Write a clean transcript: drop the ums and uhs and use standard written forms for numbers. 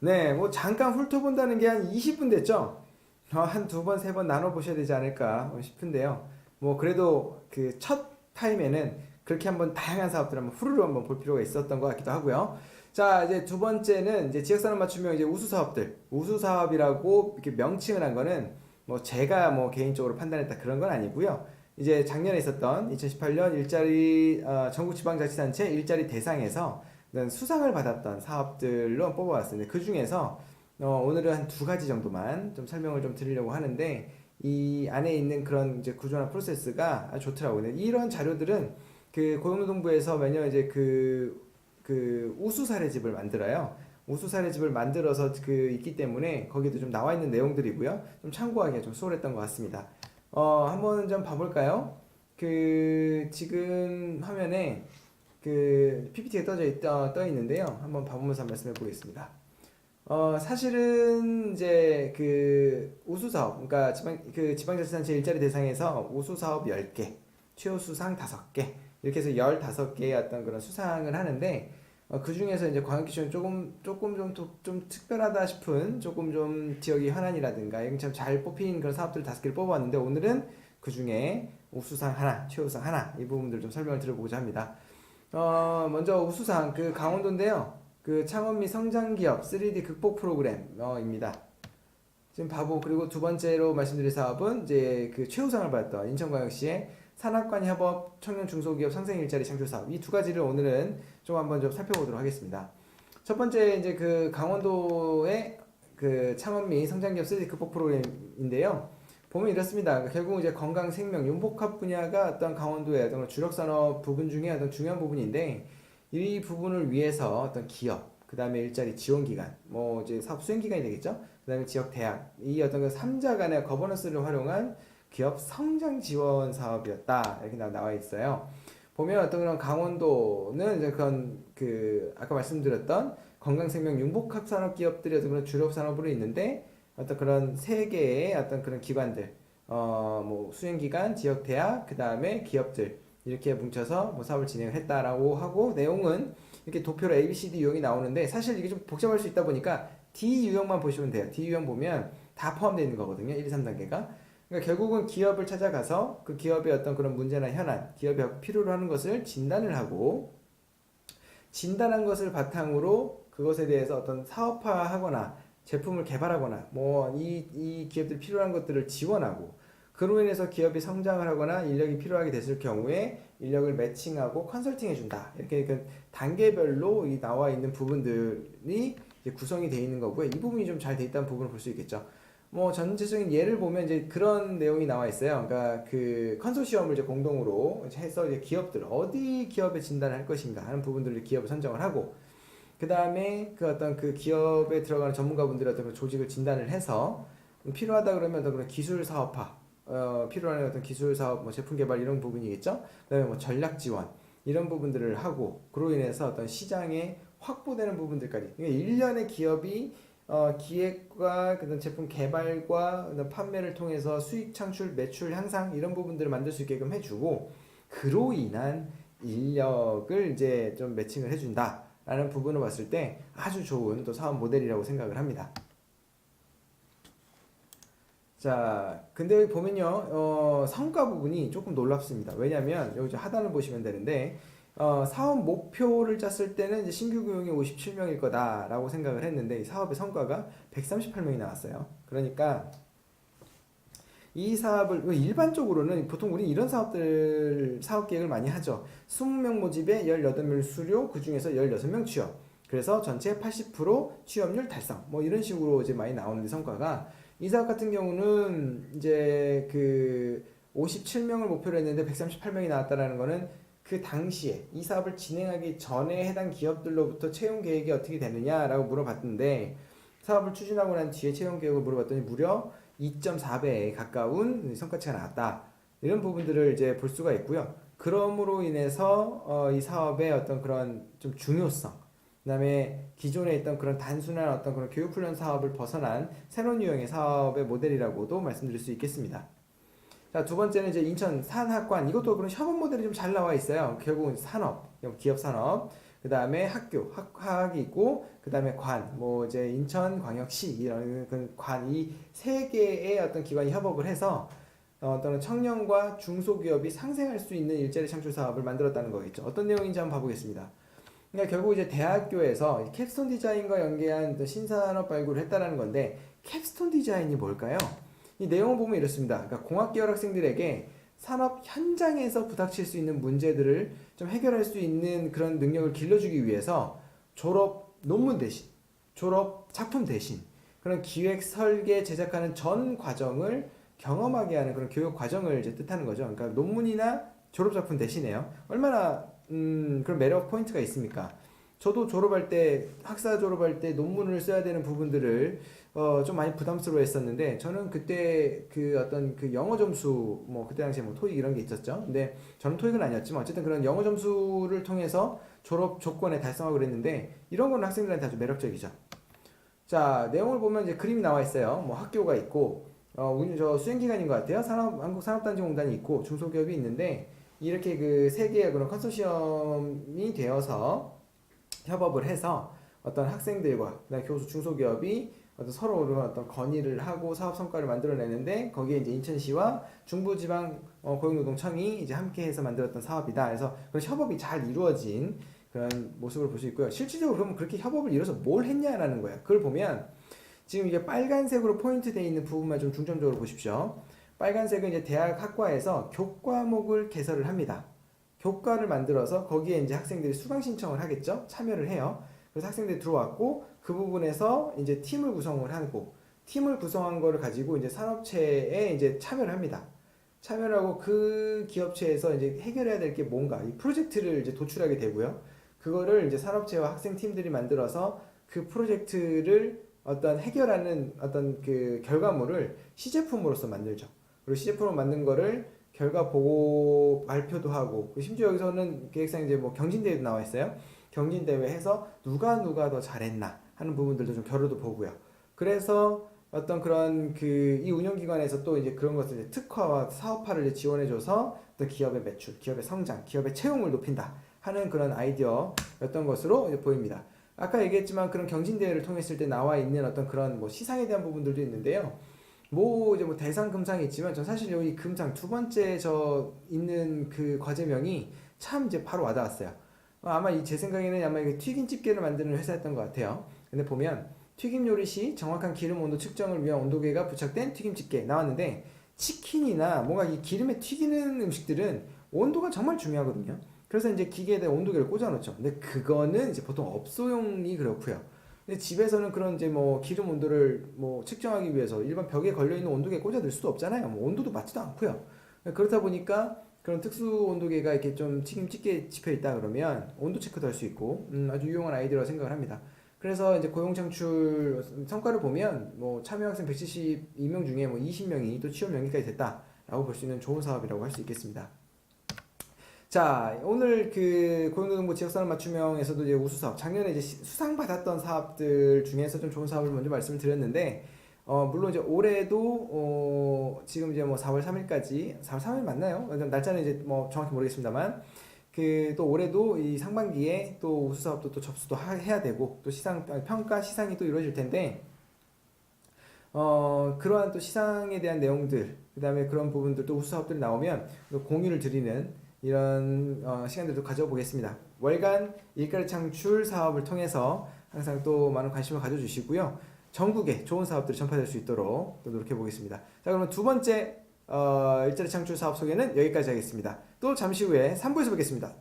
네, 뭐 잠깐 훑어본다는 게 한 20분 됐죠? 한 두 번, 세 번 나눠보셔야 되지 않을까 싶은데요. 뭐 그래도 그 첫 타임에는 그렇게 한번 다양한 사업들 한번 후루룩 한번 볼 필요가 있었던 것 같기도 하고요. 자, 이제 두 번째는 이제 지역산업 맞춤형 이제 우수 사업들, 우수 사업이라고 이렇게 명칭을 한 거는 뭐 제가 뭐 개인적으로 판단했다 그런 건 아니고요. 이제 작년에 있었던 2018년 일자리 전국지방자치단체 일자리 대상에서 수상을 받았던 사업들로 뽑아왔습니다. 그 중에서 오늘은 한 두 가지 정도만 좀 설명을 좀 드리려고 하는데 이 안에 있는 그런 이제 구조나 프로세스가 아주 좋더라고요. 이런 자료들은 그 고용노동부에서 매년 이제 그 우수 사례집을 만들어요. 우수 사례집을 만들어서 그 있기 때문에 거기도 좀 나와 있는 내용들이고요. 좀 참고하기가 좀 수월했던 것 같습니다. 한번 좀 봐볼까요? 그 지금 화면에 그 PPT가 떠 있는데요. 한번 봐보면서 말씀해 보겠습니다. 사실은 이제 그 우수 사업, 그러니까 지방자치단체 일자리 대상에서 우수 사업 10개, 최우수상 5개, 이렇게 해서 15개의 어떤 그런 수상을 하는데 그 중에서 이제 광역기초는 조금 특별하다 싶은 조금 좀 지역이 현안이라든가 이런 참잘 뽑힌 그런 사업들 5개를 뽑아왔는데 오늘은 그 중에 우수상 하나, 최우수상 하나 이 부분들 좀 설명을 드려보고자 합니다. 먼저 우수상 그 강원도인데요. 그 창업 및 성장기업 3D 극복 프로그램입니다. 지금 바보 그리고 두 번째로 말씀드릴 사업은 이제 그 최우상을 받았던 인천광역시의 산학관 협업 청년 중소기업 상생 일자리 창출 사업 이 두 가지를 오늘은 좀 한번 좀 살펴보도록 하겠습니다. 첫 번째 이제 그 강원도의 그 창업 및 성장기업 3D 극복 프로그램인데요. 보면 이렇습니다. 결국 이제 건강, 생명, 융복합 분야가 어떤 강원도의 어떤 주력 산업 부분 중에 어떤 중요한 부분인데 이 부분을 위해서 어떤 기업, 그 다음에 일자리 지원 기관, 뭐 이제 사업 수행 기관이 되겠죠. 그 다음에 지역 대학, 이 어떤 그 3자 간의 거버넌스를 활용한 기업 성장 지원 사업이었다 이렇게 나와 있어요. 보면 어떤 그런 강원도는 이제 그런 그 아까 말씀드렸던 건강, 생명, 융복합 산업 기업들이 어떤 그런 주력 산업으로 있는데 어떤 그런 세 개의 어떤 그런 기관들, 뭐 수행기관, 지역대학, 그 다음에 기업들 이렇게 뭉쳐서 뭐 사업을 진행을 했다라고 하고 내용은 이렇게 도표로 A, B, C, D 유형이 나오는데 사실 이게 좀 복잡할 수 있다 보니까 D 유형만 보시면 돼요. D 유형 보면 다 포함되어 있는 거거든요. 1, 2, 3단계가. 그러니까 결국은 기업을 찾아가서 그 기업의 어떤 그런 문제나 현안, 기업이 필요로 하는 것을 진단을 하고 진단한 것을 바탕으로 그것에 대해서 어떤 사업화하거나 제품을 개발하거나 뭐 이 기업들이 필요한 것들을 지원하고 그로 인해서 기업이 성장을 하거나 인력이 필요하게 됐을 경우에 인력을 매칭하고 컨설팅 해준다. 이렇게 그 단계별로 이 나와 있는 부분들이 이제 구성이 되어 있는 거고요. 이 부분이 좀 잘 돼 있다는 부분을 볼 수 있겠죠. 뭐 전체적인 예를 보면 이제 그런 내용이 나와 있어요. 그러니까 그 컨소시엄을 이제 공동으로 해서 이제 기업들 어디 기업에 진단을 할 것인가 하는 부분들을 기업을 선정을 하고 그 다음에 그 어떤 그 기업에 들어가는 전문가분들의 어떤 그 조직을 진단을 해서 필요하다 그러면 어떤 그런 기술 사업화, 필요한 어떤 기술 사업, 뭐 제품 개발 이런 부분이겠죠. 그다음에 뭐 전략 지원 이런 부분들을 하고 그로 인해서 어떤 시장에 확보되는 부분들까지. 그러니까 일련의 기업이 기획과 그다음 제품 개발과 그다음 판매를 통해서 수익 창출, 매출 향상 이런 부분들을 만들 수 있게끔 해주고 그로 인한 인력을 이제 좀 매칭을 해준다. 라는 부분을 봤을 때 아주 좋은 또 사업 모델이라고 생각을 합니다. 자, 근데 여기 보면요, 성과 부분이 조금 놀랍습니다. 왜냐면 여기 하단을 보시면 되는데, 사업 목표를 짰을 때는 이제 신규 고용이 57명일 거다라고 생각을 했는데, 이 사업의 성과가 138명이 나왔어요. 그러니까 이 사업을 일반적으로는 보통 우리 이런 사업들 사업 계획을 많이 하죠. 20명 모집에 18명 수료, 그 중에서 16명 취업. 그래서 전체 80% 취업률 달성. 뭐 이런 식으로 이제 많이 나오는데 성과가 이 사업 같은 경우는 이제 그 57명을 목표로 했는데 138명이 나왔다라는 거는 그 당시에 이 사업을 진행하기 전에 해당 기업들로부터 채용 계획이 어떻게 되느냐라고 물어봤는데 사업을 추진하고 난 뒤에 채용 계획을 물어봤더니 무려 2.4배에 가까운 성과치가 나왔다. 이런 부분들을 이제 볼 수가 있고요. 그럼으로 인해서 이 사업의 어떤 그런 좀 중요성, 그다음에 기존에 있던 그런 단순한 어떤 그런 교육훈련 사업을 벗어난 새로운 유형의 사업의 모델이라고도 말씀드릴 수 있겠습니다. 자, 두 번째는 이제 인천 산학관. 이것도 그런 협업 모델이 좀 잘 나와 있어요. 결국은 산업, 기업 산업. 그 다음에 학교, 학이 있고, 그 다음에 관, 뭐 이제 인천광역시 이런 관, 이 세 개의 어떤 기관이 협업을 해서 어떤 청년과 중소기업이 상생할 수 있는 일자리 창출 사업을 만들었다는 거겠죠. 어떤 내용인지 한번 봐보겠습니다. 그러니까 결국 이제 대학교에서 캡스톤 디자인과 연계한 신산업 발굴을 했다는 건데, 캡스톤 디자인이 뭘까요? 이 내용을 보면 이렇습니다. 그러니까 공학계열 학생들에게 산업 현장에서 부닥칠 수 있는 문제들을 좀 해결할 수 있는 그런 능력을 길러주기 위해서 졸업 논문 대신, 졸업 작품 대신 그런 기획, 설계, 제작하는 전 과정을 경험하게 하는 그런 교육 과정을 이제 뜻하는 거죠. 그러니까 논문이나 졸업 작품 대신에요. 얼마나 그런 매력 포인트가 있습니까? 저도 졸업할 때, 학사 졸업할 때 논문을 써야 되는 부분들을 좀 많이 부담스러워 했었는데, 저는 그때 그 어떤 그 영어 점수, 뭐 그때 당시에 뭐 토익 이런 게 있었죠. 근데 저는 토익은 아니었지만 어쨌든 그런 영어 점수를 통해서 졸업 조건에 달성하고 그랬는데, 이런 건 학생들한테 아주 매력적이죠. 자, 내용을 보면 이제 그림이 나와 있어요. 뭐 학교가 있고, 저 수행기관인 것 같아요. 한국산업단지공단이 있고, 중소기업이 있는데, 이렇게 그 세 개의 그런 컨소시엄이 되어서 협업을 해서 어떤 학생들과 그다음에 교수 중소기업이 어떤 서로 어떤 건의를 하고 사업 성과를 만들어내는데, 거기에 이제 인천시와 중부지방 고용노동청이 이제 함께해서 만들었던 사업이다. 그래서 그런 협업이 잘 이루어진 그런 모습을 볼 수 있고요. 실질적으로 그러면 그렇게 협업을 이뤄서 뭘 했냐라는 거예요. 그걸 보면 지금 이게 빨간색으로 포인트 되어 있는 부분만 좀 중점적으로 보십시오. 빨간색은 이제 대학 학과에서 교과목을 개설을 합니다. 교과를 만들어서 거기에 이제 학생들이 수강 신청을 하겠죠. 참여를 해요. 그래서 학생들이 들어왔고, 그 부분에서 이제 팀을 구성을 하고, 팀을 구성한 거를 가지고 이제 산업체에 이제 참여를 합니다. 참여를 하고 그 기업체에서 이제 해결해야 될 게 뭔가 이 프로젝트를 이제 도출하게 되고요. 그거를 이제 산업체와 학생 팀들이 만들어서 그 프로젝트를 어떤 해결하는 어떤 그 결과물을 시제품으로서 만들죠. 그리고 시제품으로 만든 거를 결과 보고 발표도 하고, 심지어 여기서는 기획상 이제 뭐 경진대회도 나와 있어요. 경진대회 해서 누가 더 잘했나 하는 부분들도 좀 겨루도 보고요. 그래서 어떤 그런 그 이 운영기관에서 또 이제 그런 것을 이제 특화와 사업화를 이제 지원해줘서 어떤 기업의 매출, 기업의 성장, 기업의 채용을 높인다 하는 그런 아이디어였던 것으로 이제 보입니다. 아까 얘기했지만 그런 경진대회를 통했을 때 나와 있는 어떤 그런 뭐 시상에 대한 부분들도 있는데요. 뭐 이제 뭐 대상 금상이 있지만 전 사실 여기 금상 두 번째 저 있는 그 과제명이 참 이제 바로 와닿았어요. 아마 제 생각에는 아마 이게 튀김 집게를 만드는 회사였던 것 같아요. 근데 보면 튀김 요리 시 정확한 기름 온도 측정을 위한 온도계가 부착된 튀김 집게 나왔는데, 치킨이나 뭔가 이 기름에 튀기는 음식들은 온도가 정말 중요하거든요. 그래서 이제 기계에 대한 온도계를 꽂아 놓죠. 근데 그거는 이제 보통 업소용이 그렇고요. 근데 집에서는 그런 이제 뭐 기름 온도를 뭐 측정하기 위해서 일반 벽에 걸려 있는 온도계 꽂아둘 수도 없잖아요. 뭐 온도도 맞지도 않고요. 그렇다 보니까 그런 특수 온도계가 이렇게 좀 튀김 집혀 있다 그러면 온도 체크도 할 수 있고, 아주 유용한 아이디어라고 생각을 합니다. 그래서 이제 고용 창출 성과를 보면 뭐 참여 학생 172명 중에 뭐 20명이 또 취업 연기까지 됐다라고 볼 수 있는 좋은 사업이라고 할 수 있겠습니다. 자, 오늘 그 고용노동부 지역산업 맞춤형에서도 이제 우수 사업, 작년에 이제 수상 받았던 사업들 중에서 좀 좋은 사업을 먼저 말씀을 드렸는데, 물론 이제 올해도 지금 이제 뭐 4월 3일까지, 4월 3일 맞나요? 날짜는 이제 뭐 정확히 모르겠습니다만, 그 또 올해도 이 상반기에 또 우수 사업도 또 접수도 해야 되고, 또 평가 시상이 또 이루어질 텐데, 그러한 또 시상에 대한 내용들, 그 다음에 그런 부분들 또 우수 사업들이 나오면 또 공유를 드리는 이런 시간들도 가져보겠습니다. 월간 일자리 창출 사업을 통해서 항상 또 많은 관심을 가져주시고요. 전국에 좋은 사업들이 전파될 수 있도록 또 노력해 보겠습니다. 자, 그러면 두 번째 일자리 창출 사업 소개는 여기까지 하겠습니다. 또 잠시 후에 3부에서 뵙겠습니다.